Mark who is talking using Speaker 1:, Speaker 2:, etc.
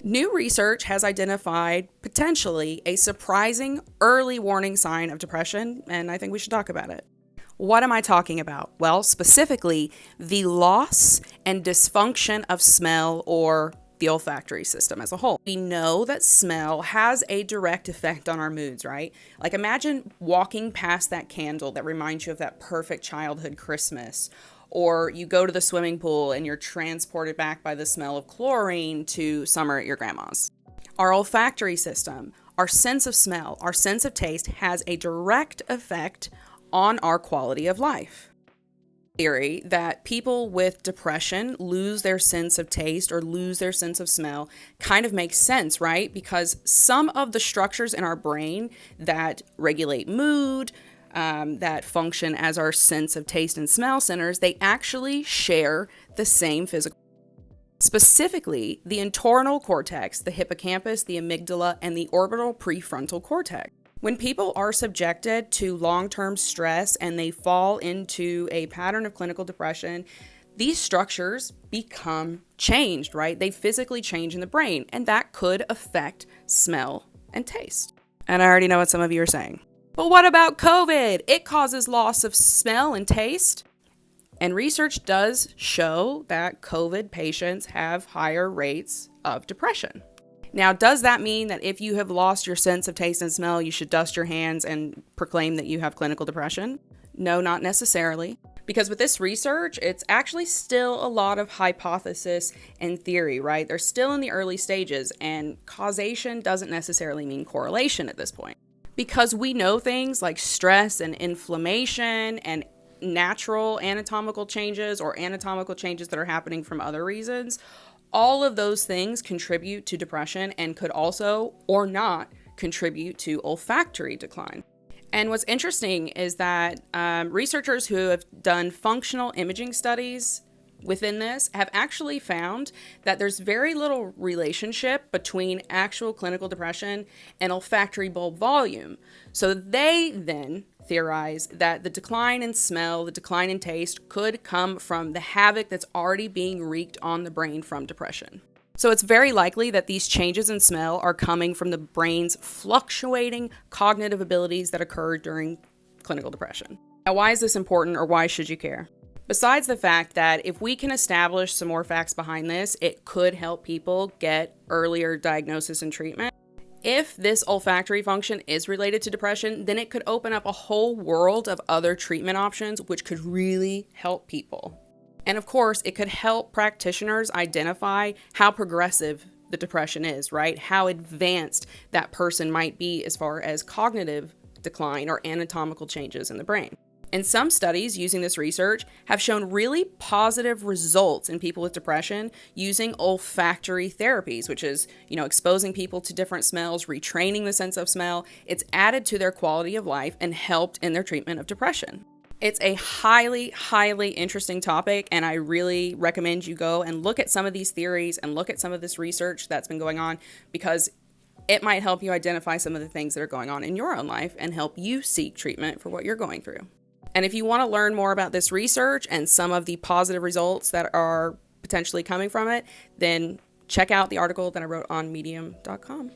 Speaker 1: New research has identified potentially a surprising early warning sign of depression, and I think we should talk about it. What am I talking about? Well, specifically, the loss and dysfunction of smell or the olfactory system as a whole. We know that smell has a direct effect on our moods, right? Like imagine walking past that candle that reminds you of that perfect childhood Christmas, or you go to the swimming pool and you're transported back by the smell of chlorine to summer at your grandma's. Our olfactory system, our sense of smell, our sense of taste has a direct effect on our quality of life. Theory that people with depression lose their sense of taste or lose their sense of smell kind of makes sense, right? Because some of the structures in our brain that regulate mood, that function as our sense of taste and smell centers, they actually share the same physical. Specifically, the entorhinal cortex, the hippocampus, the amygdala, and the orbital prefrontal cortex. When people are subjected to long-term stress and they fall into a pattern of clinical depression, these structures become changed, right? They physically change in the brain, and that could affect smell and taste. And I already know what some of you are saying. But what about COVID? It causes loss of smell and taste. And research does show that COVID patients have higher rates of depression. Now, does that mean that if you have lost your sense of taste and smell, you should dust your hands and proclaim that you have clinical depression? No, not necessarily. Because with this research, it's actually still a lot of hypothesis and theory, right? They're still in the early stages, and causation doesn't necessarily mean correlation at this point. Because we know things like stress and inflammation and natural anatomical changes or anatomical changes that are happening from other reasons, all of those things contribute to depression and could also or not contribute to olfactory decline. And what's interesting is that researchers who have done functional imaging studies within this have actually found that there's very little relationship between actual clinical depression and olfactory bulb volume. So they then theorize that the decline in smell, the decline in taste could come from the havoc that's already being wreaked on the brain from depression. So it's very likely that these changes in smell are coming from the brain's fluctuating cognitive abilities that occur during clinical depression. Now, why is this important, or why should you care? Besides the fact that if we can establish some more facts behind this, it could help people get earlier diagnosis and treatment. If this olfactory function is related to depression, then it could open up a whole world of other treatment options, which could really help people. And of course, it could help practitioners identify how progressive the depression is, right? How advanced that person might be as far as cognitive decline or anatomical changes in the brain. And some studies using this research have shown really positive results in people with depression using olfactory therapies, which is, exposing people to different smells, retraining the sense of smell. It's added to their quality of life and helped in their treatment of depression. It's a highly, highly interesting topic, and I really recommend you go and look at some of these theories and look at some of this research that's been going on, because it might help you identify some of the things that are going on in your own life and help you seek treatment for what you're going through. And if you want to learn more about this research and some of the positive results that are potentially coming from it, then check out the article that I wrote on medium.com.